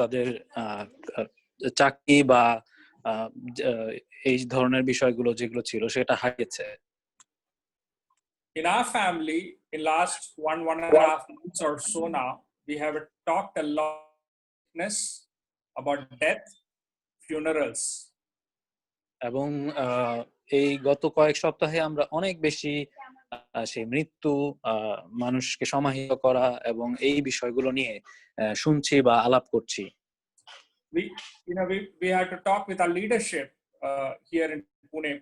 তাদের চাকরি বা এই ধরনের বিষয়গুলো যেগুলো ছিল সেটা হারিয়েছে। In our family, in last one and a half months or so now, we have talked a lot about death, funerals. এবং এই গত কয়েক সপ্তাহে আমরা অনেক বেশি সেই মৃত্যু, মানুষকে সমাহিত করা এবং এই বিষয়গুলো নিয়ে শুনছি বা আলাপ করছি। We had to talk with our leadership here in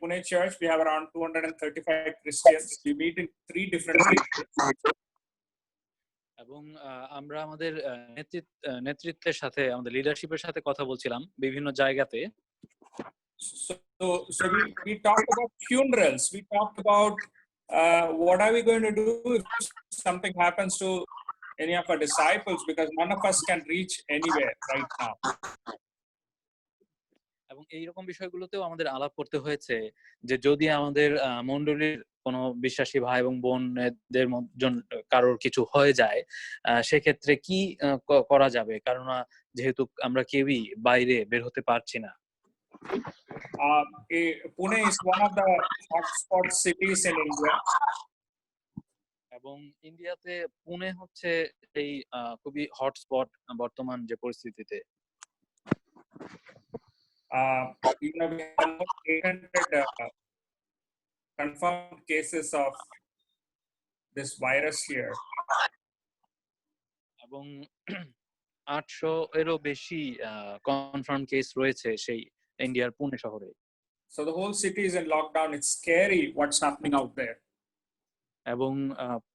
Pune Church. We have around 235 Christians. We meet in 3 different places. এবং আমরা আমাদের নেতৃত্বের সাথে, আমাদের লিডারশিপের সাথে কথা বলছিলাম বিভিন্ন জায়গাতে। So we talked about funerals. We talked about what are we going to do if something happens to any of our disciples, because none of us can reach anywhere right now. এবং এইরকম বিষয়গুলোতেও আমাদের আলাপ করতে হয়েছে যে যদি আমাদের মণ্ডলীর কোনো বিশ্বাসী ভাই এবং বোনদের কারোর কিছু হয়ে যায়, সেক্ষেত্রে কি করা যাবে, কারণ যেহেতু আমরা কেউই বাইরে বের হতে পারছি না। Pune is one of the hotspot cities in India. এবং ইন্ডিয়াতে পুনে হচ্ছে এই খুবই হটস্পট বর্তমান যে পরিস্থিতিতে। We have 800 confirmed cases of this virus here. এবং 800 এরও বেশি কনফার্ম কেস রয়েছে সেই ইন্ডিয়ার পুনে শহরে। So the whole city is in lockdown. It's scary what's happening out there. এবং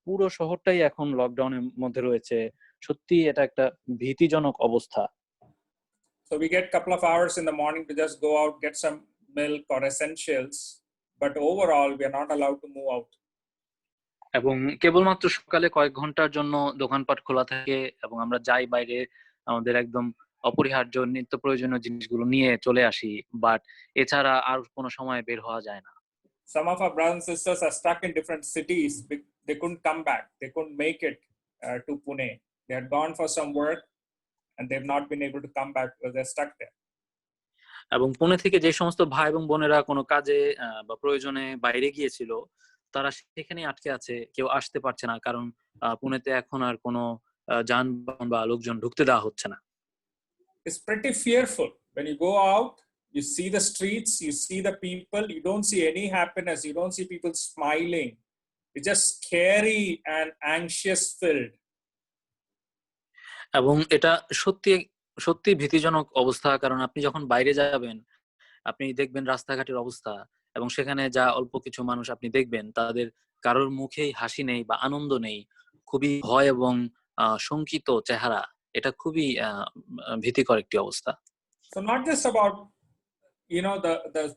পুরো শহরটাই এখন লকডাউনের মধ্যে রয়েছে। সত্যি এটা একটা ভীতিজনক অবস্থা। So we get a couple of hours in the morning to just go out, get some milk or essentials, but overall we are not allowed to move out. এবং কেবলমাত্র সকালে কয়েক ঘন্টার জন্য দোকানপাট খোলা থাকে এবং আমরা যাই বাইরে আমাদের একদম অপরিহার্য নিত্য প্রয়োজনীয় জিনিসগুলো নিয়ে চলে আসি, বাট এছাড়া আর কোনো সময় বের হওয়া যায় না। Some of our brothers and sisters are stuck in different cities. They couldn't come back. They couldn't make it to Pune. They had gone for some work and they've not been able to come back because they're stuck there. এবং পুনে থেকে যে সমস্ত ভাই এবং বোনেরা কোনো কাজে বা প্রয়োজনে বাইরে গিয়েছিল, তারা সেখানেই আটকে আছে, কেউ আসতে পারছে না, কারণ পুনেতে এখন আর কোনো যানবাহন বা লোকজন ঢুকতে দেওয়া হচ্ছে না। It's pretty fearful when you go out. You see the streets, you see the people, you don't see any happiness, you don't see people smiling. It's just scary and anxious filled. এবং এটা সত্যি সত্যি ভীতিজনক অবস্থা, কারণ আপনি যখন বাইরে যাবেন আপনি দেখবেন রাস্তাঘাটের অবস্থা, এবং সেখানে যা অল্প কিছু মানুষ আপনি দেখবেন তাদের কারোর মুখেই হাসি নেই বা আনন্দ নেই, খুবই ভয় এবং শঙ্কিত চেহারা। এটা খুবই ভীতিকর একটি অবস্থা। So not just about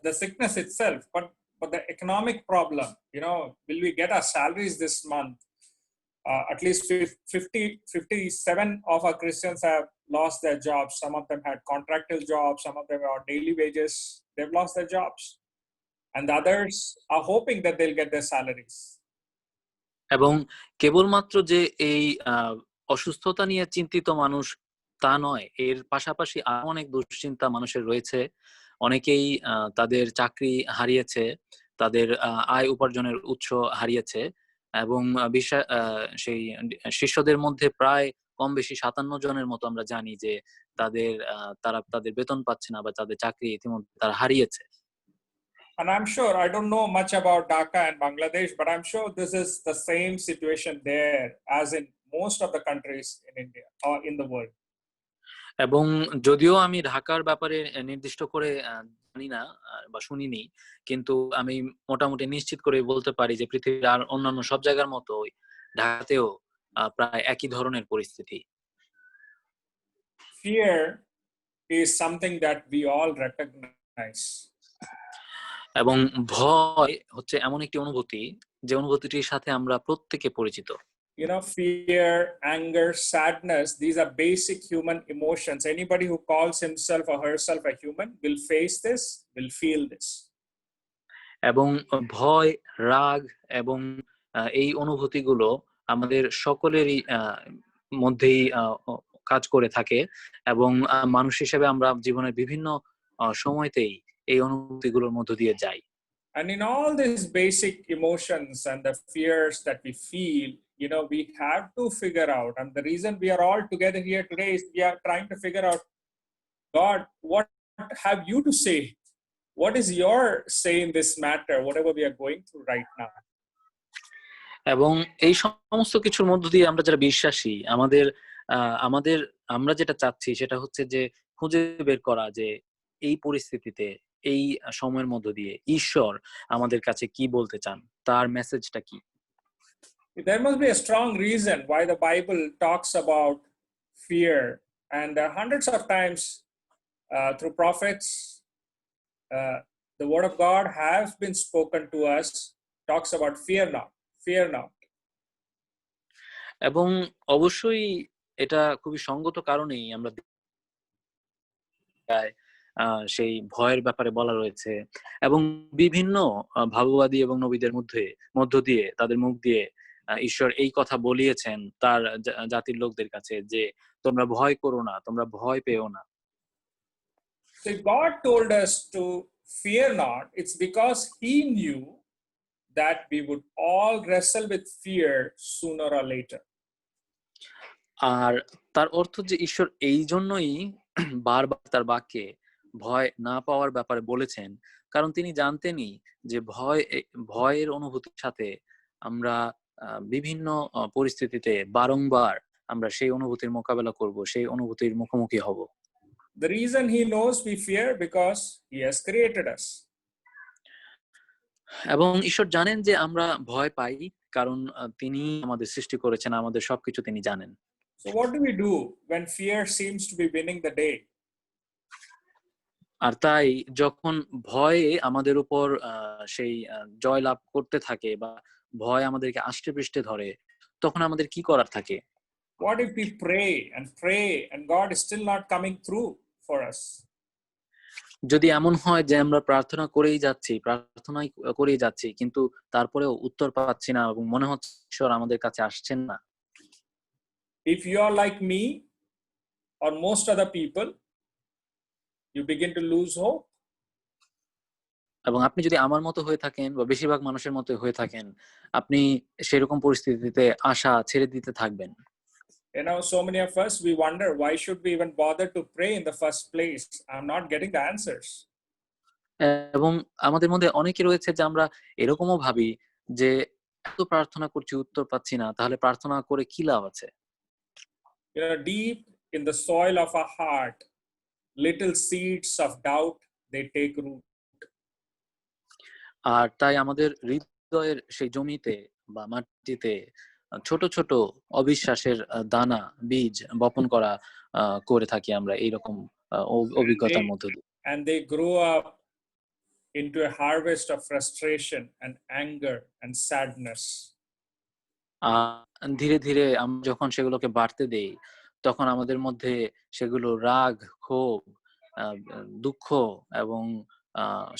the sickness itself, but the economic problem. Will we get our salaries this month? At least 57 of our Christians have lost their jobs. Some of them had contractual jobs, some of them are on daily wages. They've lost their jobs, and the others are hoping that they'll get their salaries. এবং কেবলমাত্র যে এই অসুস্থতা নিয়ে চিন্তিত মানুষ তা নয়, এর পাশাপাশি আরো অনেক দুশ্চিন্তা মানুষের রয়েছে। অনেকেই তাদের চাকরি হারিয়েছে, তাদের আয় উপার্জনের উৎস হারিয়েছে, এবং সেই শিষ্যদের মধ্যে প্রায় কম বেশি 57 জনের মতো আমরা জানি যে তারা তাদের বেতন পাচ্ছে না বা তাদের চাকরি ইতিমধ্যে তারা হারিয়েছে। And I'm sure, I don't know much about Dhaka and Bangladesh, but I'm sure this is the same situation there as in most of the countries in India or in the world. এবং যদিও আমি ঢাকার ব্যাপারে নির্দিষ্ট করে জানি না বা শুনিনি, কিন্তু আমি মোটামুটি নিশ্চিত করে বলতে পারি যে পৃথিবীর আর অন্যান্য সব জায়গার মতো ঢাকাতেও প্রায় একই ধরনের পরিস্থিতি। Fear is something that we all recognize. এবং ভয় হচ্ছে এমন একটি অনুভূতি যে অনুভূতিটির সাথে আমরা প্রত্যেকে পরিচিত। Fear, anger, sadness, these are basic human emotions. Anybody who calls himself or herself a human will face this, will feel this. এবং ভয়, রাগ এবং এই অনুভূতিগুলো আমাদের সকলেরই মধ্যেই কাজ করে থাকে, এবং মানুষ হিসেবে আমরা জীবনের বিভিন্ন সময়তেই এই অনুভূতিগুলোর মধ্য দিয়ে যাই। And in all these basic emotions and the fears that we feel, we have to figure out, and the reason we are all together here today is we are trying to figure out, God, what have you to say? What is your say in this matter, whatever we are going through right now? এবং এই সমস্ত কিছুর মধ্য দিয়ে আমরা যারা বিশ্বাসী, আমাদের আমাদের আমরা যেটা চাচ্ছি সেটা হচ্ছে যে খুঁজে বের করা যে এই পরিস্থিতিতে, এই সময়ের মধ্য দিয়ে ঈশ্বর আমাদের কাছে কি বলতে চান, তার মেসেজটা কি। There must be a strong reason why the Bible talks about fear, and hundreds of times through prophets, the word of God has been spoken to us, talks about fear not, fear not. এবং অবশ্যই এটা খুবই সঙ্গত কারণেই আমরা সেই ভয়ের ব্যাপারে বলা রয়েছে, এবং বিভিন্ন ভাববাদী এবং নবীদের মধ্য দিয়ে তাদের মুখ দিয়ে ঈশ্বর এই কথা বলিয়েছেন তার জাতির লোকদের কাছে যে তোমরা ভয় করো না, তোমরা ভয় পেও না। So God told us to fear not. It's because He knew that we would all wrestle with fear sooner or later. আর তার অর্থ যে ঈশ্বর এই জন্যই বারবার তার বাক্যে ভয় না পাওয়ার ব্যাপারে বলেছেন, কারণ তিনি জানতেনই যে ভয়ের অনুভূতির সাথে আমরা বিভিন্ন পরিস্থিতিতে বারংবার আমরা সেই অনুভূতির মোকাবেলা করব, সেই অনুভূতির মুখোমুখি হব। The reason He knows we fear because He has created us. এবং ঈশ্বর জানেন যে আমরা ভয় পাই, কারণ তিনি আমাদের সৃষ্টি করেছেন, আমাদের সবকিছু তিনি জানেন। So what do we do when fear seems to be winning the day? আর তাই যখন ভয়ে আমাদের উপর সেই জয় লাভ করতে থাকে বা ভয় আমাদেরকে আষ্টে পৃষ্ঠে ধরে, তখন আমাদের কি করার থাকে? What if we pray and God is still not coming through for us? যদি এমন হয় যে আমরা প্রার্থনা করেই যাচ্ছি কিন্তু তারপরেও উত্তর পাচ্ছি না এবং মনে হচ্ছে ঈশ্বর আমাদের কাছে আসছেন না। If you are like me or most other people, you begin to lose hope. এবং আপনি যদি আমার মতো হয়ে থাকেন বা বেশিরভাগ মানুষের মতো হয়ে থাকেন, আপনি সেরকম পরিস্থিতিতে আশা ছেড়ে দিতে থাকবেন। So many of us, we wonder, why should we even bother to pray in the first place? I'm not getting the answers. এবং আমাদের মধ্যে অনেকে রয়েছে যে আমরা এরকমও ভাবি যে এত প্রার্থনা করছি, উত্তর পাচ্ছি না, তাহলে প্রার্থনা করে কি লাভ আছে? Deep in the soil of our heart, little seeds of doubt, they take root. আর তাই আমাদের হৃদয়ের সেই জমিতে বা মাটিতে ছোট ছোট অবিশ্বাসের দানা, বীজ বপন করে থাকি আমরা এইরকম অভিজ্ঞতার মধ্য দিয়ে। And they grow up into a harvest of frustration and anger and sadness. ধীরে ধীরে আমরা যখন সেগুলোকে বাড়তে দেই, তখন আমাদের মধ্যে সেগুলো রাগ, ক্ষোভ, দুঃখ এবং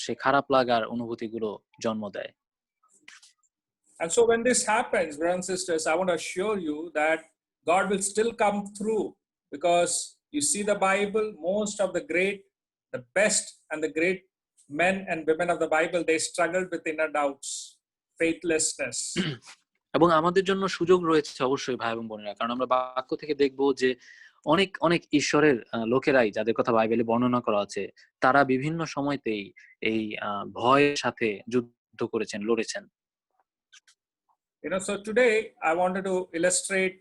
সেই খারাপ লাগার অনুভূতিগুলো জন্ম দেয়। And so when this happens, brothers and sisters, I want to assure you that God will still come through, because you see the Bible, most of the great, the best and the great men and women of the Bible, they struggled with inner doubts, faithlessness. এবং আমাদের জন্য সুযোগ রয়েছে অবশ্যই ভাই এবং বোনেরা, কারণ আমরা বাক্য থেকে দেখবো যে অনেক অনেক ঈশ্বরের লোকেরাই যাদের কথা বাইবেলে বর্ণনা করা আছে, তারা বিভিন্ন সময়তেই এই ভয়ের সাথে যুদ্ধ করেছেন, লড়েছেন। So today I wanted to illustrate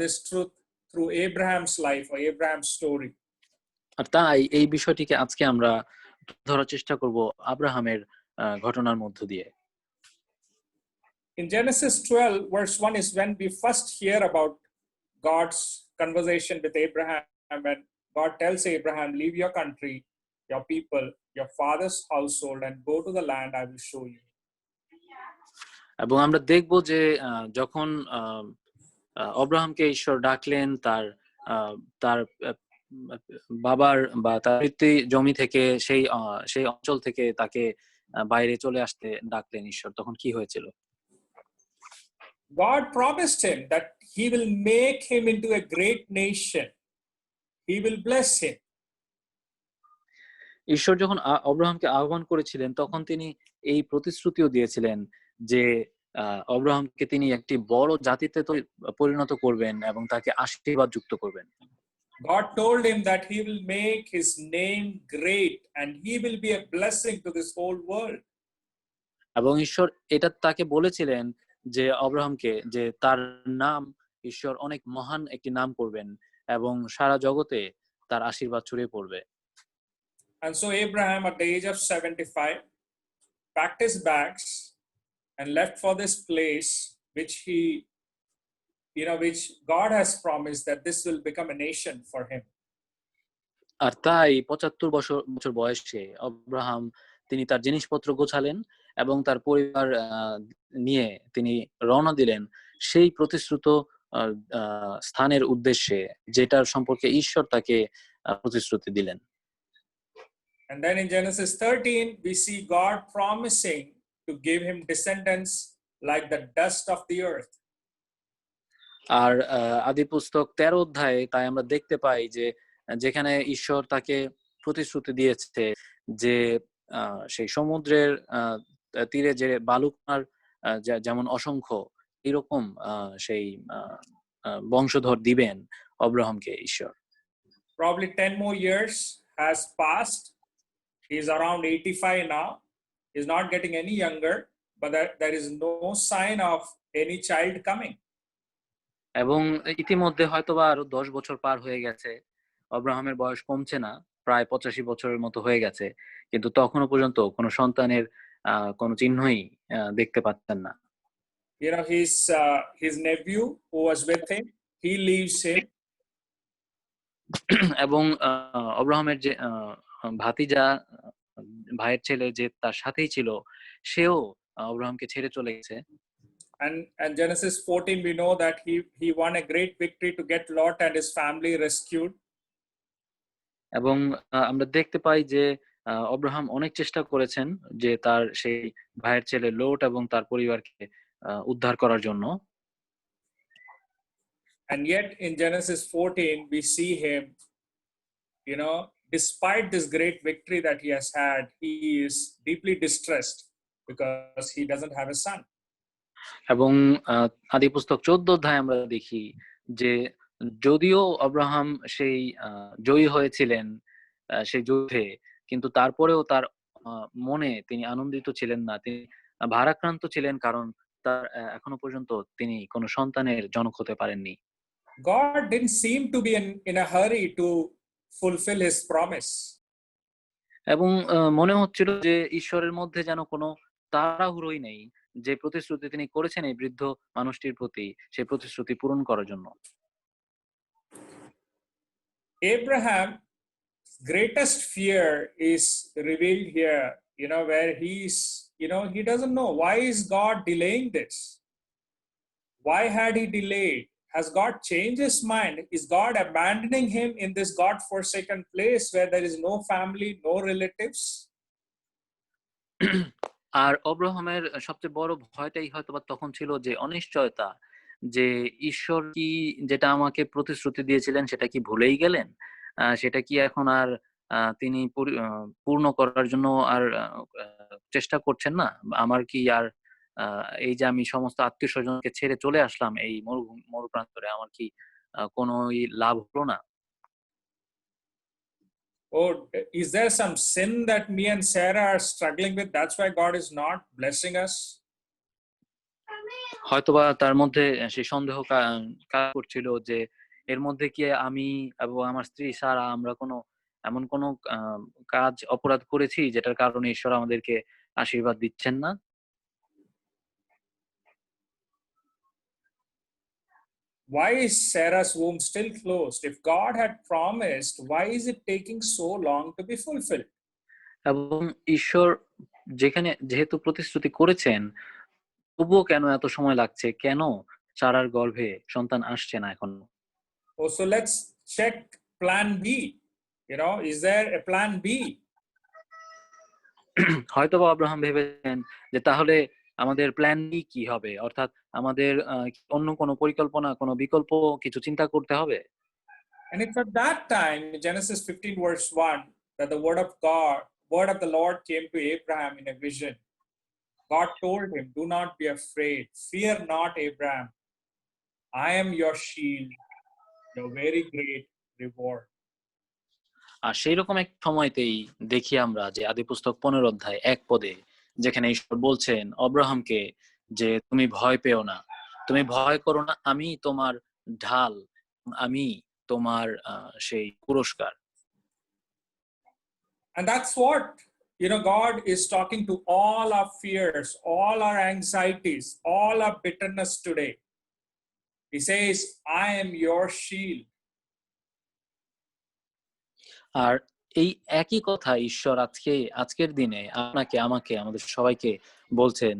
this truth through Abraham's life or Abraham's story. আর তাই এই বিষয়টিকে আজকে আমরা ধরার চেষ্টা করব আব্রাহামের ঘটনার মধ্য দিয়ে। In Genesis 12 verse 1 is when we first hear about God's conversation with Abraham, and God tells Abraham, leave your country, your people, your father's household, and go to the land I will show you. এবং আমরা দেখব যে যখন আব্রাহামকে ঈশ্বর ডাকলেন তার তার বাবার বা তার জমি থেকে, সেই অঞ্চল থেকে তাকে বাইরে চলে আসতে ডাকলেন ঈশ্বর, তখন কি হয়েছিল? God promised him that he will make him into a great nation, he will bless him. ঈশ্বর যখন অব্রাহামকে আহ্বান করেছিলেন তখন তিনি এই প্রতিশ্রুতিও দিয়েছিলেন যে অব্রাহামকে তিনি একটি বড় জাতিতে পরিণত করবেন এবং তাকে আশীর্বাদ যুক্ত করবেন। God told him that he will make his name great and he will be a blessing to this whole world. এবং ঈশ্বর এটা তাকে বলেছিলেন যে অব্রাহামকে যে তার নাম ঈশ্বর অনেক মহান একটি নাম করবেন এবং সারা জগতে তার আশীর্বাদ ছড়িয়ে পড়বে। And so Abraham at the age of 75 packed his bags and left for this place which which God has promised that this will become a nation for him. আর তাই ৭৫ বছর বয়সে অব্রাহাম তিনি তার জিনিসপত্র গোছালেন এবং তার পরিবার নিয়ে তিনি রওনা দিলেন সেই প্রতিশ্রুত স্থানের উদ্দেশ্যে যেটার সম্পর্কে ঈশ্বর তাকে প্রতিশ্রুতি দিলেন। And then in Genesis 13 we see God promising to give him descendants like the dust of the earth. আর আদি পুস্তক ১৩ অধ্যায়ে তাই আমরা দেখতে পাই যে যেখানে ঈশ্বর তাকে প্রতিশ্রুতি দিয়েছে যে সেই সমুদ্রের তীরে যে বালুকণার যেমন অসংখ্য এরকম সেই বংশধর দিবেন অব্রাহামকে ঈশ্বর। Probably 10 more years has passed. He is around 85 now. He is not getting any younger, but there is no sign of any child coming. এবং ইতিমধ্যে হয়তোবা আরো ১০ বছর পার হয়ে গেছে, অব্রাহামের বয়স কমছে না, প্রায় ৮৫ বছরের মতো হয়ে গেছে, কিন্তু তখনও পর্যন্ত কোনো সন্তানের কোনো চিহ্নই দেখতে পাচ্ছেন না। His nephew who was with him, he leaves him. এবং অব্রাহামের যে ভাতিজা ভাইয়ের ছেলে যে তার সাথেই ছিল সেও অব্রাহামকে ছেড়ে চলে গেছে। And Genesis 14 we know that he won a great victory to get Lot and his family rescued. এবং আমরা দেখতে পাই যে অব্রাহাম অনেক চেষ্টা করেছেন যে তার সেই ভাইয়ের ছেলে লোট এবং তার পরিবারকে উদ্ধার করার জন্য। And yet in Genesis 14 we see him, despite this great victory that he has had, he is deeply distressed because he doesn't have a son. এবং আদি পুস্তক 14 অধ্যায়ে আমরা দেখি যে যদিও আব্রাহাম সেই জয়ী হয়েছিলেন সেই যুদ্ধে, কিন্তু তারপরেও তার মনে তিনি আনন্দিত ছিলেন না, তিনি ভারাক্রান্ত ছিলেন, কারণ তার এখনো পর্যন্ত তিনি কোনো সন্তানের জনক হতে পারেননি। God didn't seem to be in a hurry to fulfill his promise. এবং মনে হচ্ছিল যে ঈশ্বরের মধ্যে যেন কোনো তাড়াহুড়োই নেই, যে প্রতিশ্রুতি তিনি করেছেন এই বৃদ্ধ মানুষটির প্রতি সেই প্রতিশ্রুতি পূরণ করার জন্য। Abraham's greatest fear is revealed here, where he doesn't know why is God delaying this. Why had he delayed? Has God changed his mind? Is God abandoning him in this God-forsaken place where there is no family, no relatives? আর অব্রাহামের সবচেয়ে বড় ভয়টাই হয়তো বা তখন ছিল যে অনিশ্চয়তা, যে ঈশ্বর কি যেটা আমাকে প্রতিশ্রুতি দিয়েছিলেন সেটা কি ভুলেই গেলেন, সেটা কি এখন আর তিনি পূর্ণ করার জন্য আর চেষ্টা করছেন না, আমার কি আর এই যে আমি সমস্ত আত্মীয় স্বজনকে ছেড়ে চলে আসলাম এই মরুপ্রান্তরে, আমার কি কোনো লাভ হলো না? Oh, is there some sin that me and Sarah are struggling with? That's why God is not blessing us. হয়তোবা তার মধ্যে সেই সন্দেহ কাজ করছিল যে এর মধ্যে কি আমি এবং আমার স্ত্রী সারা আমরা এমন কোনো কাজ অপরাধ করেছি যেটার কারণে ঈশ্বর আমাদেরকে আশীর্বাদ দিচ্ছেন না। Why is Sarah's womb still closed? If God had promised, why is it taking so long to be fulfilled? এবং ঈশ্বর যেহেতু প্রতিশ্রুতি করেছেন, তবুও কেন এত সময় লাগছে, কেন সারার গর্ভে সন্তান আসছে না এখনো? Oh, so let's check plan B. Is there a plan B? হয়তোবা আব্রাহাম ভেবেছেন যে তাহলে আমাদের প্ল্যান বি কি হবে, অর্থাৎ আমাদের অন্য কোনো পরিকল্পনা, কোনো বিকল্প কিছু চিন্তা করতে হবে। And it's at that time, in Genesis 15, verse 1, that the word of the Lord came to Abraham in a vision. God told him, "Do not be afraid. Fear not, Abraham. I am your shield, your very great reward." আর সেই রকম এক সময়তেই দেখি আমরা যে আদিপুস্তক 15 অধ্যায় 1 পদে, যেখানে ঈশ্বর বলছেন অব্রাহামকে যে তুমি ভয় পেও না, তুমি ভয় করো না, আমি তোমার ঢাল, আমি তোমার সেই পুরস্কার। And that's what, God is talking to all our fears, all our anxieties, all our bitterness today. He says, "I am your shield." আর এই একই কথা ঈশ্বর আজকের দিনে আপনাকে, আমাকে, আমাদের সবাইকে বলছেন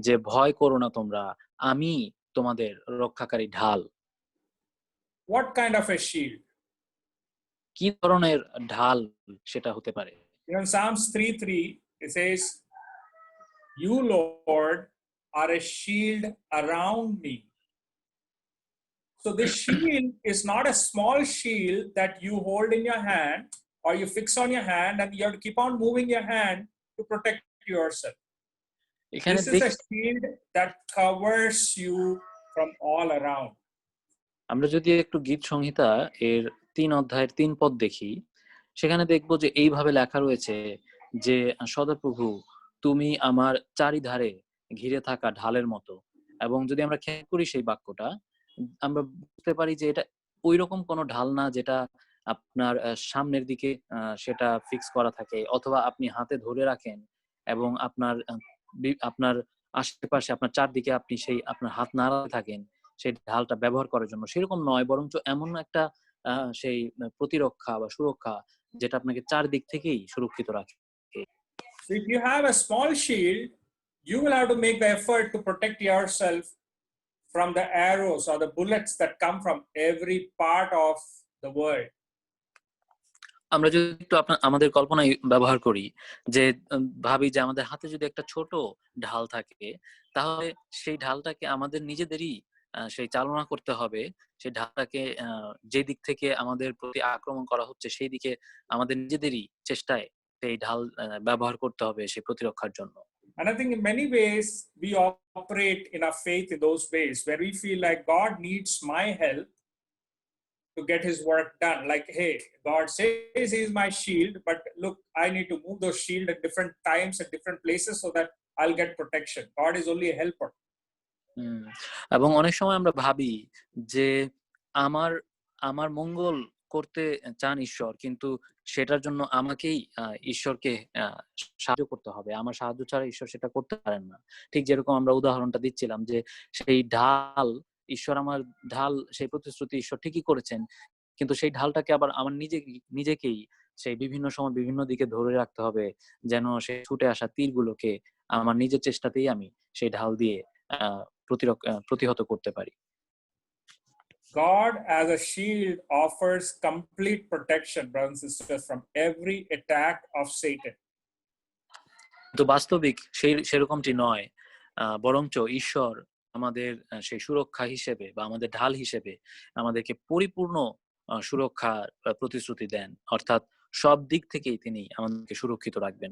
যে ভয় করো না তোমরা, আমি তোমাদের রক্ষাকারী ঢাল। What kind of a shield? কি ধরনের ঢাল সেটা হতে পারে? In Psalms 3:3, it says, "You, Lord, are a shield around me." So this shield is not a small shield that you hold in your hand or you fix on your hand and you have to keep on moving your hand to protect yourself. এখানে This is a shield that covers you from all around. আমরা যদি একটু গীত সংহিতা এর 3 অধ্যায়ের 3 পদ দেখি, সেখানে দেখব যে এইভাবে লেখা রয়েছে যে সদাপ্রভু তুমি আমার চারিধারে ঘিরে থাকা ঢালের মতো। এবং যদি আমরা খেয়াল করি সেই বাক্যটা, আমরা বুঝতে পারি যে এটা ওই রকম কোনো ঢাল না যেটা আপনার সামনের দিকে সেটা ফিক্স করা থাকে, অথবা আপনি হাতে ধরে রাখেন এবং আপনার আশেপাশে, আপনার চারদিকে আপনি সেই আপনার হাত নাড়াতে থাকেন সেই ঢালটা ব্যবহার করার জন্য। সেরকম নয়, বরঞ্চ এমন একটা সেই প্রতিরক্ষা বা সুরক্ষা যেটা আপনাকে চারদিক থেকেই সুরক্ষিত রাখে। So if you have a small shield, you will have to make the effort to protect yourself from the arrows or the bullets that come from every part of the world. আমরা যদি একটু আমাদের কল্পনায় ব্যবহার করি, যে ভাবি যে আমাদের হাতে যদি একটা ছোট ঢাল থাকে, তাহলে সেই ঢালটাকে আমাদের নিজেদেরই সেই চালনা করতে হবে। সেই ঢালটাকে যে দিক থেকে আমাদের প্রতি আক্রমণ করা হচ্ছে সেই দিকে আমাদের নিজেদেরই চেষ্টায় সেই ঢাল ব্যবহার করতে হবে সেই প্রতিরক্ষার জন্য। And I think in many ways we operate in our faith in those ways where we feel like God needs my help to get his work done. Like, hey, God says he's my shield, but look, I need to move those shield at different times at different places so that I'll get protection. God is only a helper. এবং অনেক সময় আমরা ভাবি যে আমার আমার মঙ্গল করতে চান ঈশ্বর, কিন্তু সেটার জন্য আমাকেই ঈশ্বরকে সাহায্য করতে হবে, আমার সাহায্য ছাড়া ঈশ্বর সেটা করতে পারেন না। ঠিক যেরকম আমরা উদাহরণটা দিচ্ছিলাম যে সেই ঢাল, ঈশ্বর আমার ঢাল, সেই প্রতিশ্রুতি ঈশ্বর ঠিকই করেছেন, কিন্তু সেই ঢালটাকে আবার আমার নিজেকেই সেই বিভিন্ন সময় বিভিন্ন দিকে ধরে রাখতে হবে, যেন সেই ছুটে আসা তীরগুলোকে আমার নিজের চেষ্টাতেই আমি সেই ঢাল দিয়ে প্রতিহত করতে পারি। God as a shield offers complete protection, brothers and sisters, from every attack of Satan. তো বাস্তবিক সেরকমটি নয়, বরঞ্চ ঈশ্বর আমাদের সেই সুরক্ষা হিসেবে বা আমাদের ঢাল হিসেবে আমাদেরকে পরিপূর্ণ সুরক্ষা প্রতিশ্রুতি দেন, অর্থাৎ সব দিক থেকেই তিনি আমাদেরকে সুরক্ষিত রাখবেন।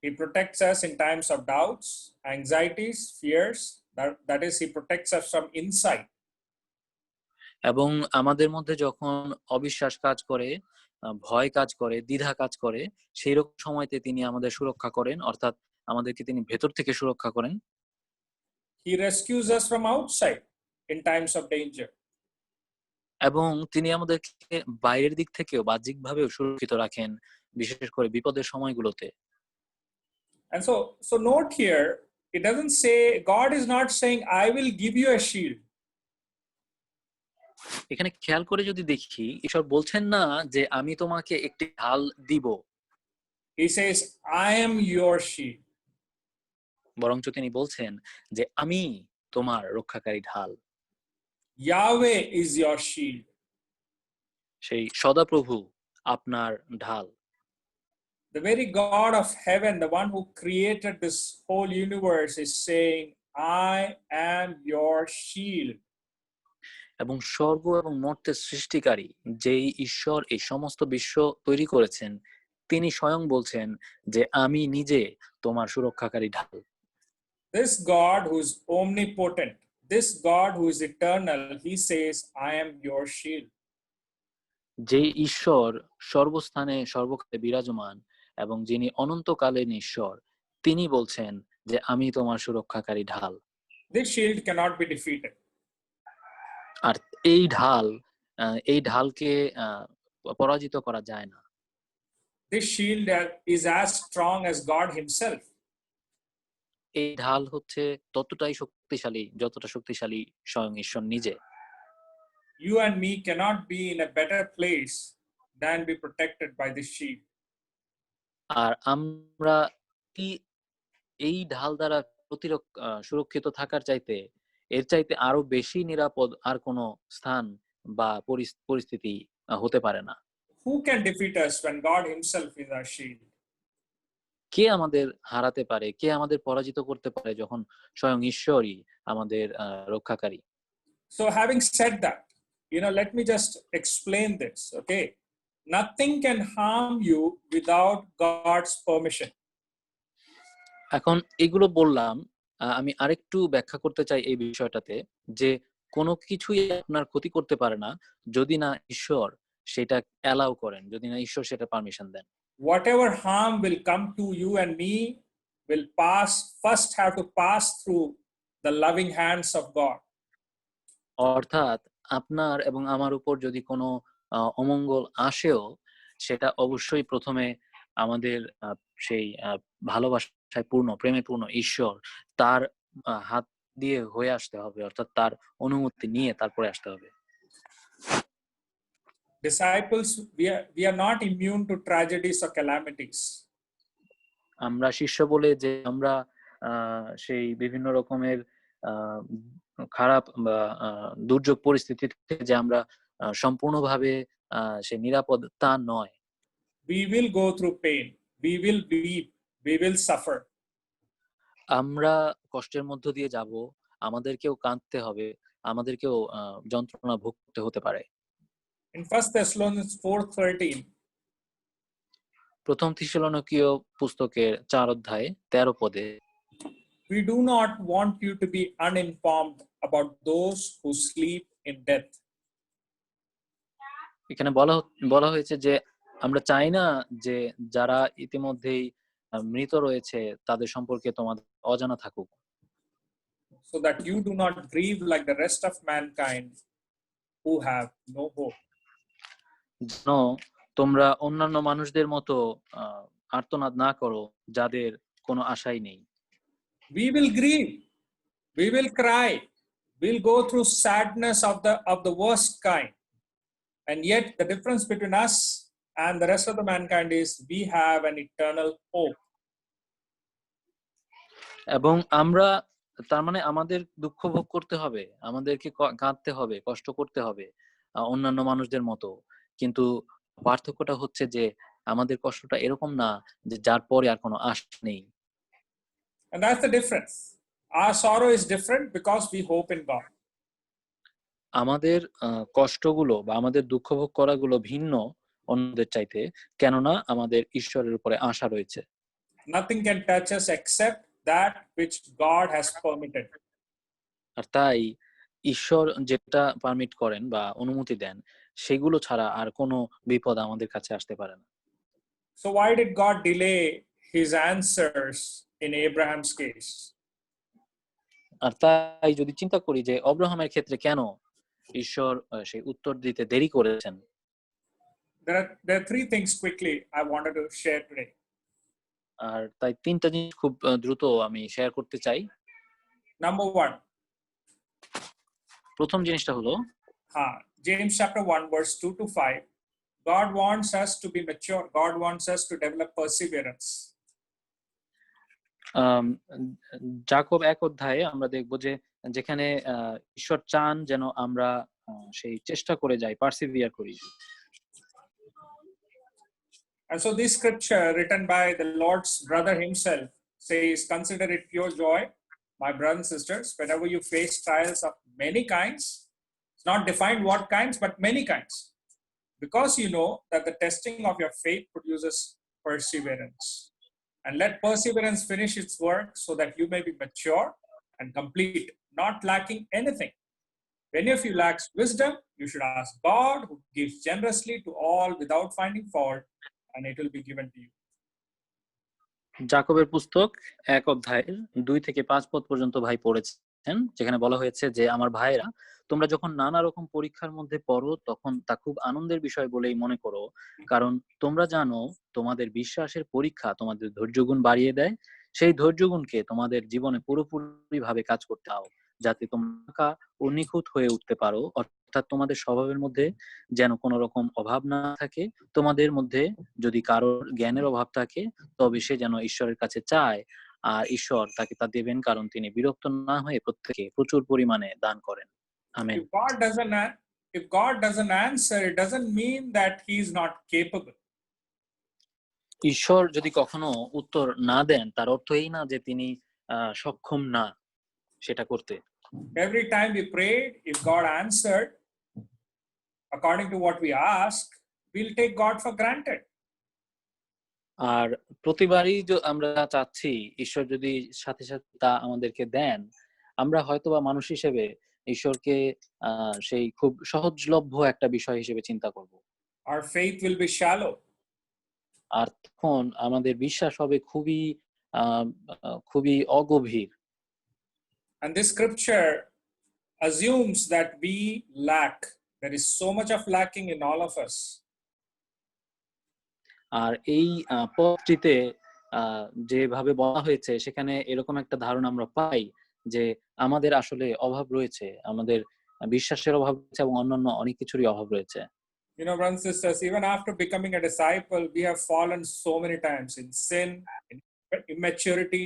He protects us in times of doubts, anxieties, fears. That is, he protects us from inside. এবং আমাদের মধ্যে যখন অবিশ্বাস কাজ করে, ভয় কাজ করে, দ্বিধা কাজ করে, সেই রকম সময়তে তিনি আমাদের সুরক্ষা করেন, অর্থাৎ আমাদেরকে তিনি ভেতর থেকে সুরক্ষা করেন। He rescues us from outside in times of danger. এবং তিনি আমাদেরকে বাইরের দিক থেকেও বাহ্যিকভাবেও সুরক্ষিত রাখেন, বিশেষ করে বিপদের সময়গুলোতে। And so note here, it doesn't say, God is not saying, I will give you a shield. এখানে খেয়াল করে যদি দেখি, ঈশ্বর বলছেন না যে আমি তোমাকে একটি ঢাল দিব। He says, I am your shield. বরঞ্চ তিনি বলছেন যে আমি তোমার রক্ষাকারী ঢাল। Yahweh is your shield. সেই সদাপ্রভু আপনার ঢাল। The very God of heaven, the one who created this whole universe, is saying, I am your shield. এবং স্বর্গ এবং মর্তের সৃষ্টিকারী যেই ঈশ্বর এই সমস্ত বিশ্ব তৈরি করেছেন, তিনি স্বয়ং বলছেন যে আমি নিজে তোমার সুরক্ষাকারী ঢাল। This God who is omnipotent, this God who is eternal, he says, I am your shield. যে ঈশ্বর সর্বস্থানে সর্বকালে বিরাজমান এবং যিনি অনন্তকালীন ঈশ্বর, তিনি বলছেন যে আমি তোমার সুরক্ষাকারী ঢাল। This shield cannot be defeated. আর এই ঢালকে পরাজিত করা যায় না। This shield is as strong as God himself. এই ঢাল হচ্ছে ততটাই শক্তিশালী যতটা শক্তিশালী স্বয়ং ঈশ্বর নিজে। You and me cannot be in a better place than be protected by this shield. আর আমরা এই ঢাল দ্বারা সুরক্ষিত থাকার চাইতে এর চাইতে আরো বেশি নিরাপদ আর কোনো স্থান বা পরিস্থিতি হতে পারে না। Who can defeat us when God himself is our shield? কে আমাদের হারাতে পারে, কে আমাদের পরাজিত করতে পারে যখন স্বয়ং ঈশ্বরই আমাদের রক্ষাকারী। So having said that, let me just explain this, okay? Nothing can harm you without God's permission. এখন এগুলো বললাম, আমি আরেকটু ব্যাখ্যা করতে চাই এই বিষয়টাতে, যে কোনো কিছুই আপনার ক্ষতি করতে পারে না যদি না ঈশ্বর সেটা অ্যালাউ করেন, যদি না ঈশ্বর সেটা পারমিশন দেন। Whatever harm will come to you and me will first have to pass through the loving hands of God. অর্থাৎ আপনার এবং আমার উপর যদি কোনো অমঙ্গল আসেও, সেটা অবশ্যই প্রথমে আমাদের সেই ভালোবাসায় পূর্ণ, প্রেমে পূর্ণ ঈশ্বর তার হাত দিয়ে হয়ে আসতে হবে, অর্থাৎ তার অনুমতি নিয়ে তারপরে আসতে হবে। Disciples, we are not immune to tragedies or calamities. আমরা শিষ্য বলে যে আমরা সেই বিভিন্ন রকমের খারাপ বা দুর্যোগ পরিস্থিতিতে যে আমরা সম্পূর্ণভাবে সে নিরাপদ তা নয়। We will go through pain, we will weep, we will suffer. আমরা কষ্টের মধ্য দিয়ে যাব, আমাদেরকেও কাঁদতে হবে, আমাদেরকেও যন্ত্রণা ভুগতে হতে পারে। In 1 Thessalonians 4:13, প্রথম থিসলনিকীয় পুস্তকের 4 অধ্যায় 13 পদে, we do not want you to be uninformed about those who sleep in death. এখানে বলা হয়েছে যে আমরা চাই না যে যারা ইতিমধ্যেই মৃত রয়েছে তাদের সম্পর্কে তোমাদের অজানা থাকুক, so that you do not grieve like the rest of mankind who have no hope. যেন তোমরা অন্যান্য মানুষদের মতো আর্তনাদ না করো যাদের কোনো আশাই নেই। We will grieve, we will cry, we'll go through sadness of the worst kind, and yet the difference between us and the rest of the mankind is we have an eternal hope. এবং আমরা তার মানে আমাদের দুঃখ ভোগ করতে হবে, আমাদেরকে কাঁদতে হবে, কষ্ট করতে হবে অন্যান্য মানুষদের মতো, কিন্তু পার্থক্যটা হচ্ছে যে আমাদের কষ্টটা এরকম না যে যার পরে আর কোনো আশা নেই। And that's the difference. Our sorrow is different because we hope in God. আমাদের কষ্টগুলো বা আমাদের দুঃখ ভোগ করাগুলো ভিন্ন অন্যদের চাইতে, কেননা আমাদের ঈশ্বরের উপরে আশা রয়েছে। Nothing can touch us except that which God has permitted. আর তাই ঈশ্বর যেটা পারমিট করেন বা অনুমতি দেন সেগুলো ছাড়া আর কোনো বিপদ আমাদের কাছে আসতে পারে না। So why did God delay his answers in Abraham's case? আর তাই যদি চিন্তা করি যে অব্রাহামের ক্ষেত্রে কেন ঈশ্বর সেই উত্তর দিতে দেরি করেছেন, There are three things quickly I wanted to share today. আর তাই তিনটা জিনিস খুব দ্রুত আমি শেয়ার করতে চাই। Number one, প্রথম জিনিসটা হলো James chapter 1 verse 2 to 5. God wants us to be mature. God wants us to develop perseverance. যাকব 1 অধ্যায়ে আমরা দেখব যে যেখানে ঈশ্বর চান যেন আমরা সেই চেষ্টা করে যাই, পারসিভিয়ার করি। And so this scripture written by the Lord's brother himself says, consider it pure joy, my brothers and sisters, whenever you face trials of many kinds, It's not defined what kinds, but many kinds. Because you know that the testing of your faith produces perseverance. And let perseverance finish its work so that you may be mature and complete, not lacking anything. If any of you lacks wisdom, you should ask God, who gives generously to all without finding fault, and it will be given to you. জাকবের পুস্তক 1 অধ্যায়ের 2 থেকে 5 পদ পর্যন্ত ভাই পড়েছেন, যেখানে বলা হয়েছে যে আমার ভাইরা, তোমরা যখন নানা রকম পরীক্ষার মধ্যে পড়ো তখন তা খুব আনন্দের বিষয় বলেই মনে করো, কারণ তোমরা জানো তোমাদের বিশ্বাসের পরীক্ষা তোমাদের ধৈর্যগুণ বাড়িয়ে দেয়। সেই ধৈর্যগুণকে তোমাদের জীবনে পুরোপুরি ভাবে কাজ করতে দাও, যাতে তোমরা ও নিখুঁত হয়ে উঠতে পারো, অর্থাৎ তোমাদের স্বভাবের মধ্যে যেন কোনো রকম অভাব না থাকে। তোমাদের মধ্যে যদি কারোর জ্ঞানের অভাব থাকে তবে সে যেন ঈশ্বরের কাছে চায়, আর ঈশ্বর তাকে তা দেবেন, কারণ তিনি বিরক্ত না হয়ে প্রত্যেককে প্রচুর পরিমাণে দান করেন। Amen. If God doesn't answer, it doesn't mean that he is not capable. ঈশ্বর যদি কখনো উত্তর না দেন তার অর্থ এই না যে তিনি সক্ষম না সেটা করতে। Every time we prayed, if God answered according to what we ask, we'll take God for granted. আর প্রতিবারই আমরা চাচ্ছি ঈশ্বর যদি সাথে সাথে তা আমাদেরকে দেন, আমরা হয়তোবা মানুষ হিসেবে ঈশ্বরকে সেই খুব সহজলভ্য একটা বিষয় হিসেবে চিন্তা করব। Our faith will be shallow. আর তখন আমাদের বিশ্বাস হবে খুবই অগভীর। And this scripture assumes that we lack. There is so much of lacking in all of us. আর এই পদটিতে যেভাবে বলা হয়েছে সেখানে এরকম একটা ধারণা আমরা পাই যে আমাদের আসলে অভাব রয়েছে, আমাদের বিশ্বাসের অভাব রয়েছে এবং অন্যান্য অনেক কিছুরই অভাব রয়েছে। You know, brothers and sisters, even after becoming a disciple, we have fallen so many times in sin, in immaturity.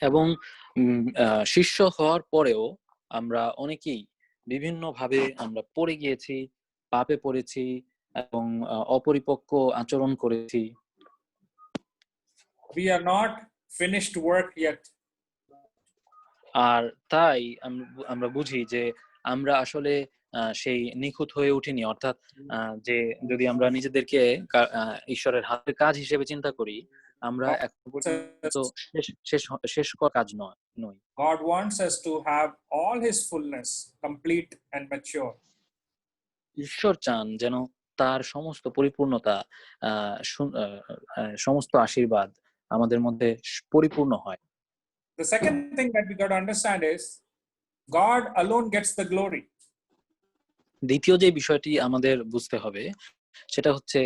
এবং শিষ্য হওয়ার পরেও আমরা অনেকেই বিভিন্ন ভাবে আমরা পড়ে গিয়েছি, পাপে পড়েছি এবং অপরিপক্ক আচরণ করেছি। We are not finished work yet. আর তাই আমরা বুঝি যে আমরা আসলে সেই নিখুঁত হয়ে উঠিনি, অর্থাৎ যে যদি আমরা নিজেদেরকে ঈশ্বরের হাতের কাজ হিসেবে চিন্তা করি, আমরা এখন পর্যন্ত শেষ করা কাজ নই। God wants us to have all his fullness, complete and mature. ঈশ্বর চান যেন তার সমস্ত পরিপূর্ণতা, সমস্ত আশীর্বাদ আমাদের মধ্যে পরিপূর্ণ হয়। The second thing that we got to understand is God alone gets the glory. দ্বিতীয় যে বিষয়টি আমাদের বুঝতে হবে সেটা হচ্ছে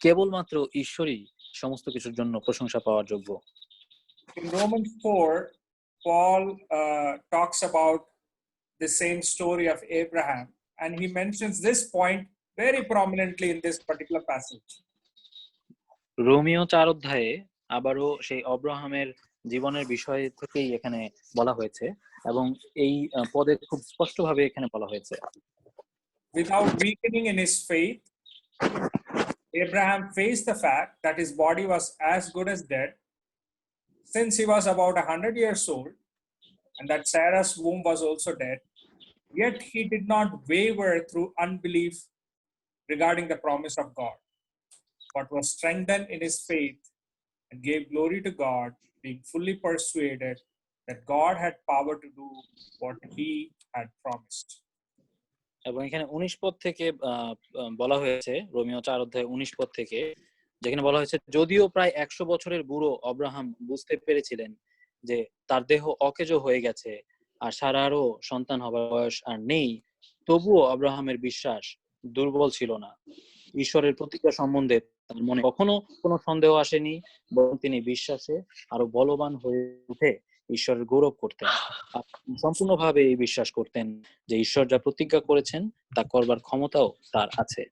কেবলমাত্র ঈশ্বরই সমস্ত কিছুর জন্য প্রশংসা পাওয়ার যোগ্য। In Romans 4, Paul talks about the same story of Abraham, and he mentions this point very prominently in this particular passage. রোমীয় 4 অধ্যায়ে আবারও সেই আব্রাহামের জীবনের বিষয় থেকেই এখানে বলা হয়েছে এবং এই পদে খুব স্পষ্টভাবে এখানে বলা হয়েছে, Without weakening in his faith, Abraham faced the fact that his body was as good as dead, since he was about 100 years old, and that Sarah's womb was also dead. Yet he did not waver through unbelief regarding the promise of God, but was strengthened in his faith and gave glory to God, being fully persuaded that God had power to do what he had promised. এবং এখানে 19 পদ থেকে বলা হয়েছে, রোমীয় 4 অধ্যায় 19 পদ থেকে, যেখানে বলা হয়েছে, যদিও প্রায় 100 বছরের বুড়ো আব্রাহাম বুঝতে পেরেছিলেন যে তার দেহ অকেজো হয়ে গেছে আর সারারও সন্তান হবার বয়স আর নেই, তবুও আব্রাহামের বিশ্বাস দুর্বল ছিল না। ঈশ্বরের প্রতিজ্ঞা সম্বন্ধে তার মনে কখনো কোনো সন্দেহ আসেনি, বরং তিনি বিশ্বাসে আরো বলবান হয়ে উঠে ঈশ্বরের গৌরব করতেন, সম্পূর্ণভাবে এই বিশ্বাস করতেন যে ঈশ্বর যা প্রতিজ্ঞা করেছেন তা করবার ক্ষমতাও তার আছে।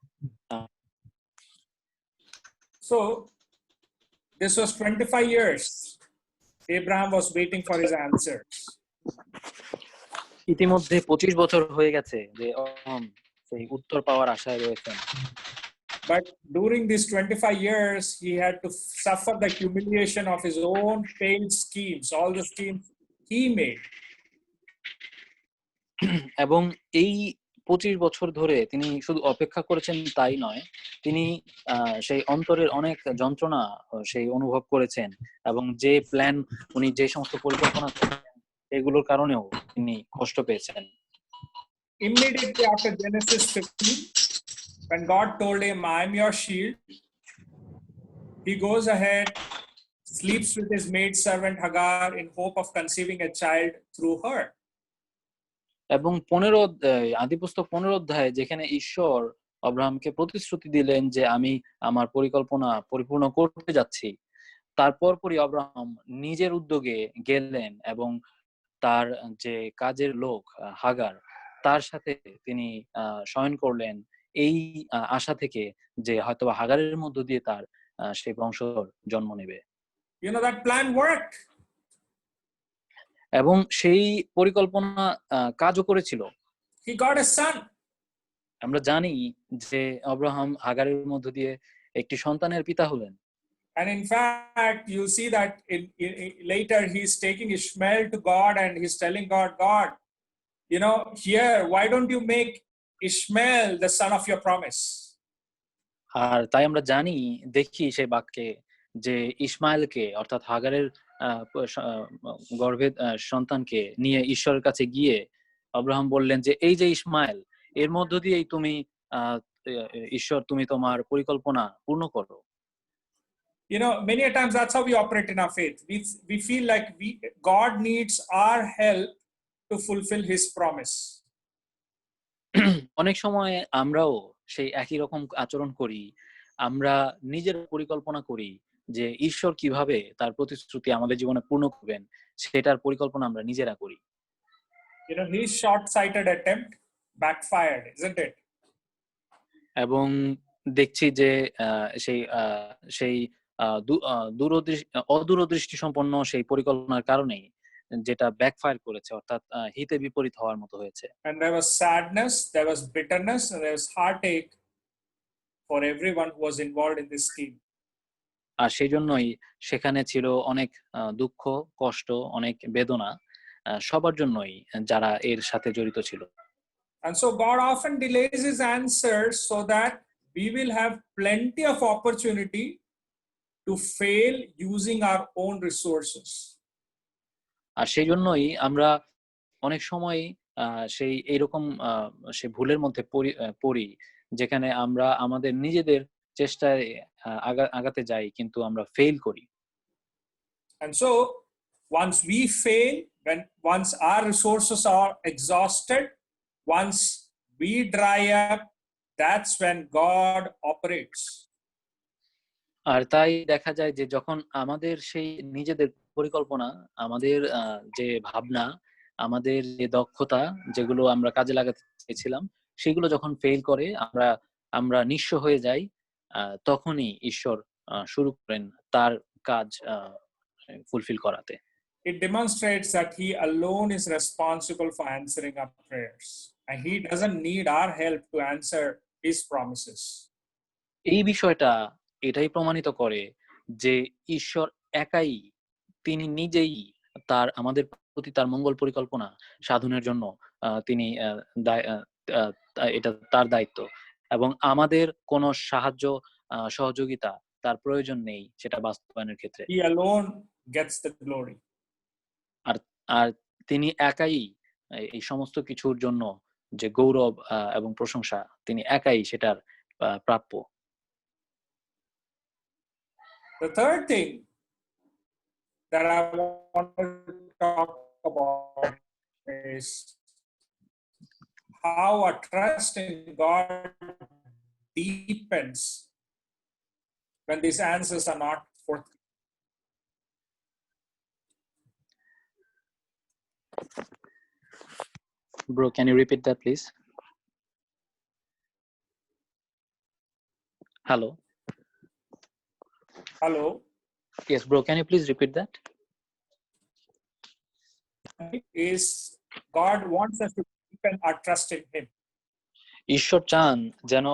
So this was 25 years Abraham was waiting for his answers. ইতিমধ্যে 25 বছর হয়ে গেছে যে সেই উত্তর পাওয়ার আশায় রয়েছেন। But during these 25 years, he had to suffer the humiliation of his own failed schemes, all the schemes he made. এবং এই 25 বছর ধরে তিনি শুধু অপেক্ষা করেছেন তাই নয়, তিনি সেই অন্তরের অনেক যন্ত্রণা সেই অনুভব করেছেন, এবং যে প্ল্যান, উনি যে সমস্ত পরিকল্পনা করেছেন এগুলোর কারণেও তিনি কষ্ট পেয়েছেন। Immediately after Genesis 15, when God told him, I am your shield, he goes ahead, sleeps with his maid servant Hagar in hope of conceiving a child through her. এবং আদিপুস্তক 15 অধ্যায়ে যেখানে ঈশ্বর আব্রাহামকে প্রতিশ্রুতি দিলেন যে আমি আমার পরিকল্পনা পরিপূর্ণ করতে যাচ্ছি, তারপর পরই আব্রাহাম নিজের উদ্যোগে গেলেন এবং তার যে কাজের লোক হাগার, তার সাথে তিনি শয়ন করলেন এই আশা থেকে যে হয়তো হাগারের মধ্য দিয়ে তার সেই বংশধর জন্ম নেবে। You know, that plan worked. এবং সেই পরিকল্পনা কাজও করেছিল। He got a son. আমরা জানি যে আব্রাহাম হাগারের মধ্য দিয়ে একটি সন্তানের পিতা হলেন। And in fact, you see that later he's taking Ishmael to God and he's telling God, God, you know, here, why don't you make Ishmael the son of your promise? আর তাই আমরা জানি, দেখি সেই বাক্যে যে ইসমাইলকে অর্থাৎ হাগারের গর্ভের সন্তানকে নিয়ে ঈশ্বরের কাছে গিয়ে আব্রাহাম বললেন যে এই যে ইসমাইল, এর মধ্য দিয়েই তুমি ঈশ্বর তুমি তোমার পরিকল্পনা পূর্ণ করো। You know, many a times that's how we operate in our faith. We feel like God needs our help to fulfill his promise. অনেক সময় আমরাও সেই একই রকম আচরণ করি। আমরা নিজের পরিকল্পনা করি যে ঈশ্বর কিভাবে তার প্রতিশ্রুতি আমাদের জীবনে পূর্ণ করবেন, সেটার পরিকল্পনা আমরা নিজেরা করি। You know, his short-sighted attempt backfired, isn't it? এবং দেখছি যে সেই সেই অদূরদৃষ্টি সম্পন্ন সেই পরিকল্পনার কারণেই যেটা ব্যাকফায়ার করেছে, অর্থাৎ হিতে বিপরীত হওয়ার মতো হয়েছে। And there was sadness, there was bitterness, and there was heartache for everyone who was involved in this scheme. আর সেই জন্যই সেখানে ছিল অনেক দুঃখ, কষ্ট, অনেক বেদনা সবার জন্যই যারা এর সাথে জড়িত ছিল। And so God often delays his answers so that we will have plenty of opportunity to fail using our own resources. আর সেই জন্যই আমরা অনেক সময় সেই এইরকম সেই ভুলের মধ্যে পড়ি যেখানে আমরা আমাদের নিজেদের চেষ্টায় আগাতে যাই কিন্তু আমরা ফেল করি। And so once we fail, once our resources are exhausted, once we dry up, that's when God operates. আর তাই দেখা যায় যে যখন আমাদের সেই নিজেদের পরিকল্পনা, আমাদের যে ভাবনা, আমাদের যে দক্ষতা, যেগুলো আমরা কাজে লাগাতে চেয়েছিলাম, সেগুলো যখন ফেল করে, আমরা নিঃস্ব হয়ে যাই, তখনই ঈশ্বর শুরু করেন তার কাজ ফুলফিল করাতে। It demonstrates that he alone is responsible for answering our prayers, and he doesn't need our help to answer his promises. এই বিষয়টা এটাই প্রমাণিত করে যে ঈশ্বর একাই, তিনি নিজেই আমাদের প্রতি তার মঙ্গল পরিকল্পনা সাধনের জন্য তিনি এটা তার দায়িত্ব, এবং আমাদের কোনো সাহায্য সহযোগিতা তার প্রয়োজন নেই সেটা বাস্তবায়নের ক্ষেত্রে। He alone gets the glory. আর তিনি একাই এই সমস্ত কিছুর জন্য যে গৌরব এবং প্রশংসা, তিনি একাই সেটার প্রাপ্য। The third thing that I want to talk about is how our trust in God deepens when these answers are not forthcoming. Bro, can you repeat that, please? Hello? Hello? Yes, bro, can you please repeat that? Is God wants us to deepen our trust in him. ঈশ্বর চান যেন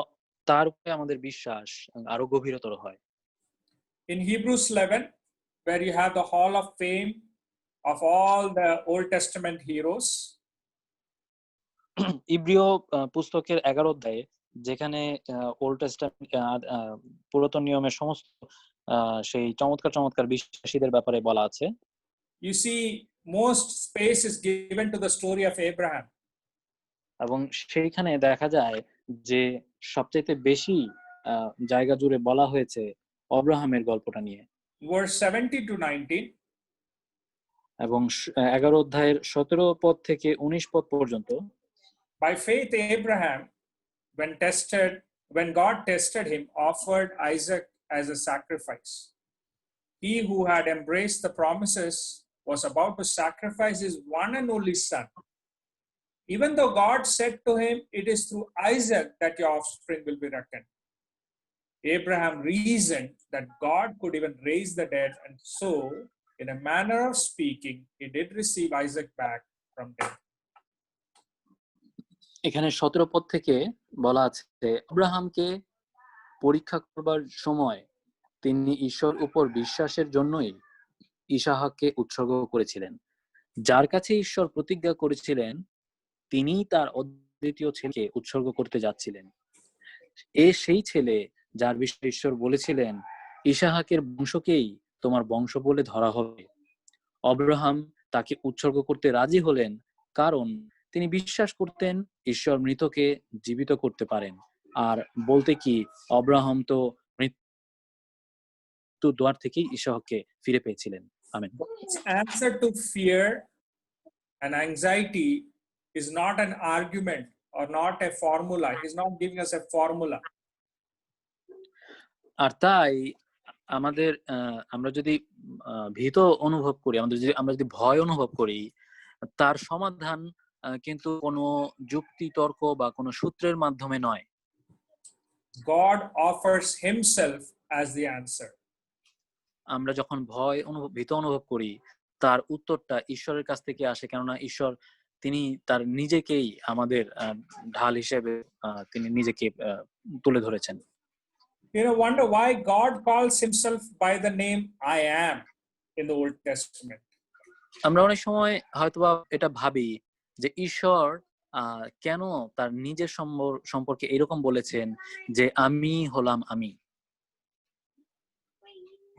তার উপরে আমাদের বিশ্বাস আরো গভীরতর হয়। In Hebrews 11, where you have the hall of fame of all the Old Testament heroes, ইব্রিয় পুস্তকের 11 অধ্যায়ে, যেখানে ওল্ড টেস্টামেন্ট পুরাতন নিয়মের সমস্ত সেই চমৎকার চমৎকার বিশ্বাসীদের ব্যাপারে বলা আছে। You see, most space is given to the story of Abraham. এবং সেইখানে দেখা যায় যে সবচেয়ে বেশি জায়গা জুড়ে বলা হয়েছে অব্রাহামের গল্পটা নিয়ে। Verse 17 to 19. এবং 11 অধ্যায়ের 17 পদ থেকে 19 পদ পর্যন্ত। By faith, Abraham, when God tested him, offered Isaac as a sacrifice. He who had embraced the promises was about to sacrifice his one and only son. Even though God said to him, "It is through Isaac that your offspring will be reckoned." Abraham reasoned that God could even raise the dead, and so, in a manner of speaking, he did receive Isaac back from death. এখানে 17 পদ থেকে বলা আছে, আব্রাহামকে পরীক্ষা করবার সময় তিনি ঈশ্বর উপর বিশ্বাসের জন্যই ইসাহাককে উৎসর্গ করেছিলেন। যার কাছে ঈশ্বর প্রতিজ্ঞা করেছিলেন তিনি তার অদ্বিতীয় ছেলেকে উৎসর্গ করতে যাচ্ছিলেন। সেই ছেলে যার বিষয়ে ঈশ্বর বলেছিলেন, ইসাহাকের বংশকেই তোমার বংশ বলে ধরা হবে। আব্রাহাম তাকে উৎসর্গ করতে রাজি হলেন, কারণ তিনি বিশ্বাস করতেন ঈশ্বর মৃতকে জীবিত করতে পারেন। আর বলতে কি, আব্রাহাম তো মৃত্যু দ্বার থেকেই ইসাহাককে ফিরে পেয়েছিলেন। Amen. Answer to fear and anxiety is not an argument or not a formula. He's not giving us a formula. আর তাই আমাদের আমরা যদি ভীত অনুভব করি, আমরা যদি ভয় অনুভব করি, তার সমাধান কিন্তু কোনো যুক্তি তর্ক বা কোনো সূত্রের মাধ্যমে নয়। God offers himself as the answer. আমরা যখন ভীত অনুভব করি, তার উত্তরটা ঈশ্বরের কাছ থেকে আসে, কেননা ঈশ্বর তিনি তার নিজেকেই আমাদের ঢাল হিসেবে তিনি নিজেকে তুলে ধরেছেন। You know, wonder why God calls himself by the name I am in the Old Testament. আমরা অনেক সময় হয়তোবা এটা ভাবি যে ঈশ্বর কেন তার নিজের সম্পর্কে এরকম বলেছেন যে আমি হলাম আমি।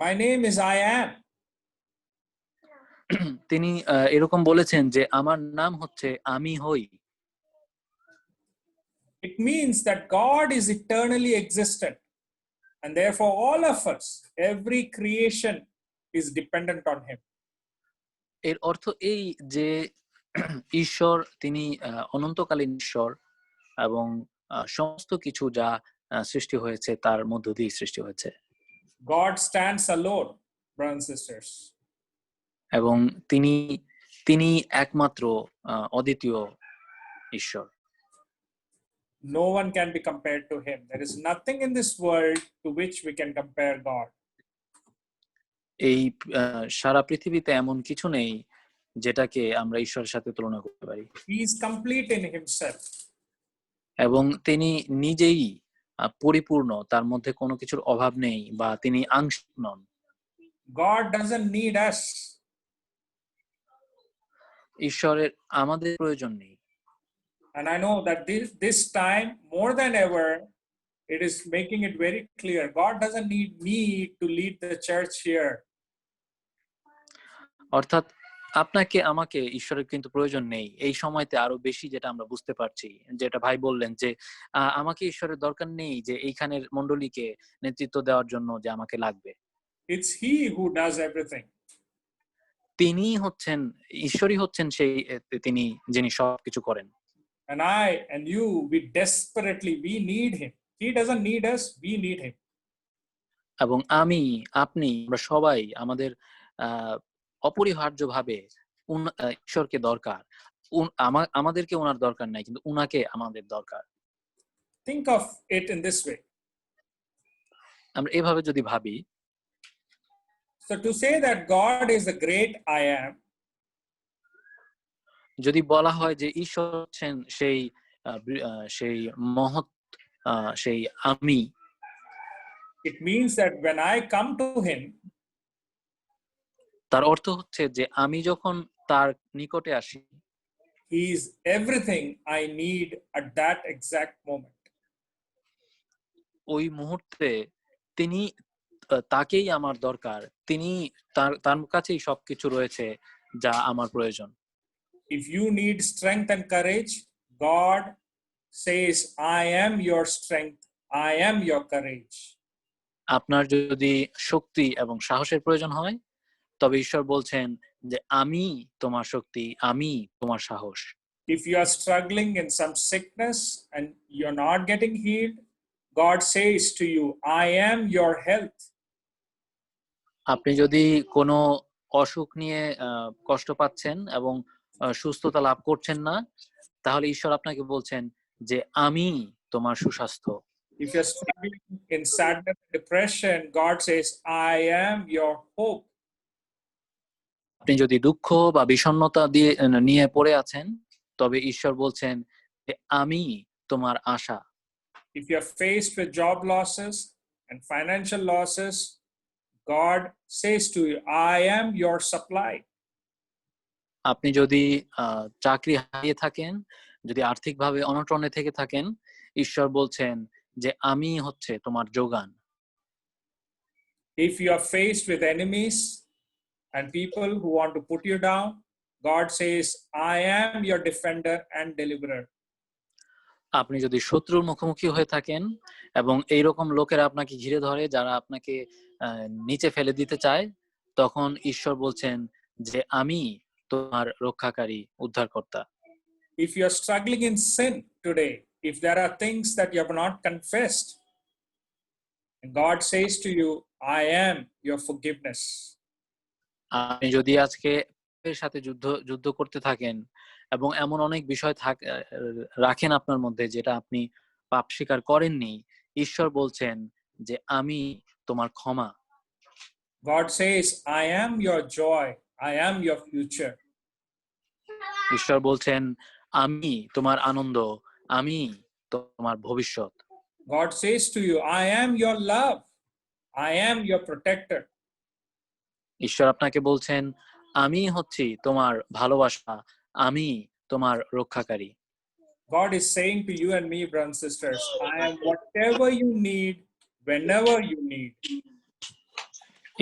My name is I am. তিনি এরকম বলেছেন যে আমার নাম হচ্ছে আমি হই। It means that God is eternally existent, and therefore all of us, every creation is dependent on him. এর অর্থ এই যে ঈশ্বর তিনি অনন্তকালীন ঈশ্বর, এবং সমস্ত কিছু যা সৃষ্টি হয়েছে তার মধ্য দিয়ে সৃষ্টি হয়েছে। God stands alone, brothers and sisters. এবং তিনি একমাত্র অদ্বিতীয় ঈশ্বর। No one can be compared to him. There is nothing in this world to which we can compare God. এই সারা পৃথিবীতে এমন কিছু নেই যেটাকে আমরা ঈশ্বরের সাথে তুলনা করতে পারি। He is complete in himself. এবং তিনি নিজেই পরিপূর্ণ, তার মধ্যে কোনো কিছুর অভাব নেই, বা তিনি আংশিক নন। God doesn't need us. ঈশ্বরের আমাদের প্রয়োজন নেই। And I know that this time more than ever, it is making it very clear. God doesn't need me to lead the church here. অর্থাৎ আপনাকে আমাকে ঈশ্বরের কিন্তু প্রয়োজন নেই। এই সময়তে আরো বেশি যেটা আমরা বুঝতে পারছি, যেটা ভাই বললেন যে আমাকে ঈশ্বরের দরকার নেই যে এইখানের মণ্ডলীকে নেতৃত্ব দেওয়ার জন্য যে আমাকে লাগবে। It's he who does everything. তিনি হচ্ছেন, ঈশ্বরই হচ্ছেন সেই তিনি যিনি সবকিছু করেন। And I and you, we need him. He doesn't need us, we need him. এবং আমি, আপনি, আমরা সবাই আমাদের অপরিহার্যভাবে ঈশ্বরকে দরকার। আমাদেরকে ওনার দরকার নাই, কিন্তু উনাকে আমাদের দরকার। Think of it in this way. আমরা এভাবে যদি ভাবি, so to say that God is the great I am, যদি বলা হয় যে ঈশ্বর হচ্ছেন সেই মহৎ সেই আমি, it means that when I come to him, তার অর্থ হচ্ছে যে আমি যখন তার নিকটে আসি, He is everything I need at that exact moment. ওই মুহূর্তে তিনি তাকেই আমার দরকার, তিনি তার কাছেই সবকিছু রয়েছে যা আমার প্রয়োজন। If you need strength and courage, God says, I am your strength, I am your courage. আপনার যদি শক্তি এবং সাহসের প্রয়োজন হয়, তবে ঈশ্বর বলছেন যে আমি তোমার শক্তি, আমি তোমার সাহস। If you are struggling in some sickness and you're not getting healed, God says to you, I am your health. আপনি যদি কোনো অসুখ নিয়ে কষ্ট পাচ্ছেন এবং সুস্থতা লাভ করছেন না, তাহলে ঈশ্বর আপনাকে বলছেন যে আমি তোমার সুস্বাস্থ্য। If you're struggling in sadness and depression, God says, I am your hope. আপনি যদি দুঃখ বা বিষণ্ণতা নিয়ে পড়ে আছেন, তবে ঈশ্বর বলছেন যে আমি তোমার আশা। If you're faced with job losses and financial losses, God says to you, I am your supply. আপনি যদি চাকরি হারিয়ে থাকেন, যদি আর্থিকভাবে অনটনে থেকে থাকেন, ঈশ্বর বলছেন যে আমি হচ্ছে তোমার যোগান। If you are faced with enemies and people who want to put you down, God says, I am your defender and deliverer. আপনি যদি শত্রুর মুখোমুখি হয়ে থাকেন এবং এইরকম লোকেরা আপনাকে ঘিরে ধরে যারা আপনাকে নিচে ফেলে দিতে চায়, তখন ঈশ্বর বলছেন যে আমি তোমার রক্ষাকারী, উদ্ধারকর্তা। If you are struggling in sin today, if there are things that you have not confessed, God says to you, I am your forgiveness. আপনি যদি আজকে এর সাথে যুদ্ধ করতে থাকেন এবং এমন অনেক বিষয় রাখেন আপনার মধ্যে যেটা আপনি পাপ স্বীকার করেননি, ঈশ্বর বলছেন যে আমি তোমার ক্ষমা। God says, I am your joy, I am your future. ঈশ্বর বলছেন আমি তোমার আনন্দ, আমি তোমার ভবিষ্যৎ। God says to you, I am your love, I am your protector. ঈশ্বর আপনাকে বলছেন আমি হচ্ছি তোমার ভালোবাসা, আমি তোমার রক্ষাকারী। God is saying to you and me, brothers and sisters, I am whatever you need, whenever you need.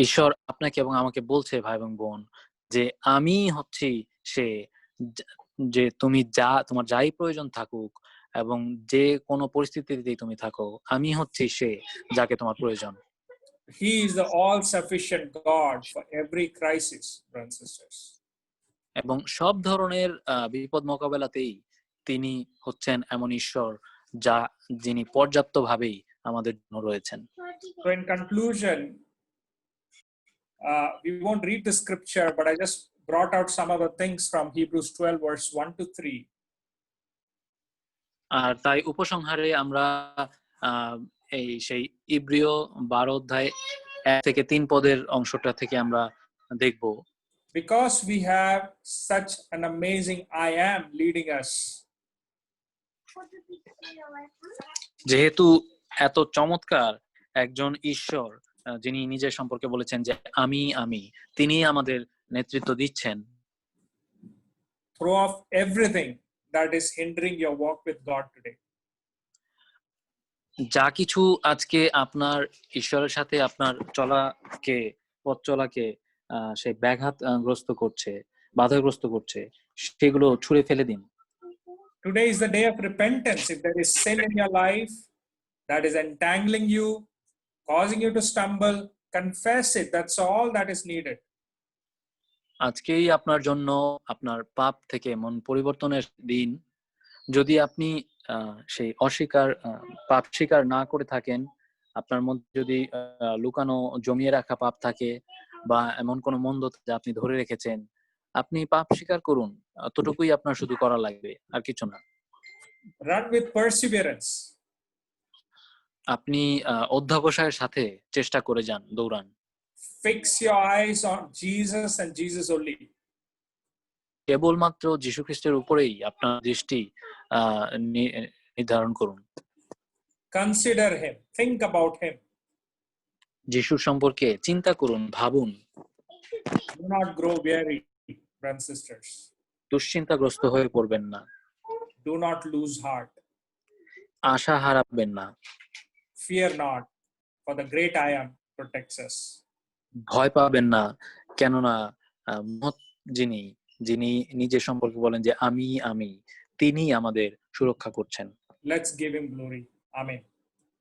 ঈশ্বর আপনাকে এবং আমাকে বলছে, ভাই এবং বোন, যে আমি হচ্ছি সে, যে তুমি তোমার যাই প্রয়োজন থাকুক এবং যে কোনো পরিস্থিতিতেই তুমি থাকো, আমি হচ্ছি সে যাকে তোমার প্রয়োজন। He is the all-sufficient God for every crisis, brothers and sisters. এবং সব ধরনের বিপদ মোকাবেলাতেই তিনি হচ্ছেন এমন ঈশ্বর যিনি পর্যাপ্তভাবেই আমাদের জন্য রয়েছেন। So in conclusion, we won't read the scripture, but I just brought out some of the things from Hebrews 12 verse 1 to 3. আর তাই উপসংহারে আমরা সেই ইব্রিয় 12 অধ্যায় 1 থেকে 3 পদের অংশটা থেকে আমরা দেখব। Because we have such an amazing I am leading us. যেহেতু এত চমৎকার একজন ঈশ্বর যিনি নিজের সম্পর্কে বলেছেন যে আমি, তিনি আমাদের নেতৃত্ব দিচ্ছেন। Throw off everything that is hindering your walk with God today. যা কিছু আজকে আপনার ঈশ্বরের সাথে আপনার পথ চলাকে সে ব্যাঘাতগ্রস্ত করছে, বাধাগ্রস্ত করছে, সেগুলো ছুঁড়ে ফেলে দিন। Today is the day of repentance. If there is sin in your life that is entangling you, causing you to stumble, confess it. That's all that is needed. আজকেই আপনার জন্য আপনার পাপ থেকে মন পরিবর্তনের দিন। যদি আপনি সেই পাপ স্বীকার না করে থাকেন, আপনার মধ্যে যদি লুকানো জমিয়ে রাখা পাপ থাকে বা এমন কোনো মন্দ যা আপনি ধরে রেখেছেন, আপনি পাপ স্বীকার করুন। এতটুকুই আপনার শুধু করা লাগবে, আর কিছু না। Run with perseverance. আপনি অধ্যবসায়ের সাথে চেষ্টা করে যান, দৌড়ান। Fix your eyes on Jesus and Jesus only. কেবলমাত্র যীশু খ্রিস্টের উপরেই আপনার দৃষ্টি নির্ধারণ করুন। Consider him. Think about him. যীশু সম্পর্কে চিন্তা করুন, ভাবুন। Do not grow weary, brothers and sisters. দুশ্চিন্তাগ্রস্ত হয়ে পড়বেন না, Do not lose heart. আশা হারাবেন না, Fear not, for the great I am protects us. ভয় পাবেন না, কেননা মহৎ যিনি, যিনি নিজের সম্পর্কে বলেন যে আমি, তিনি আমাদের সুরক্ষা করছেন। Let's give him glory. Amen.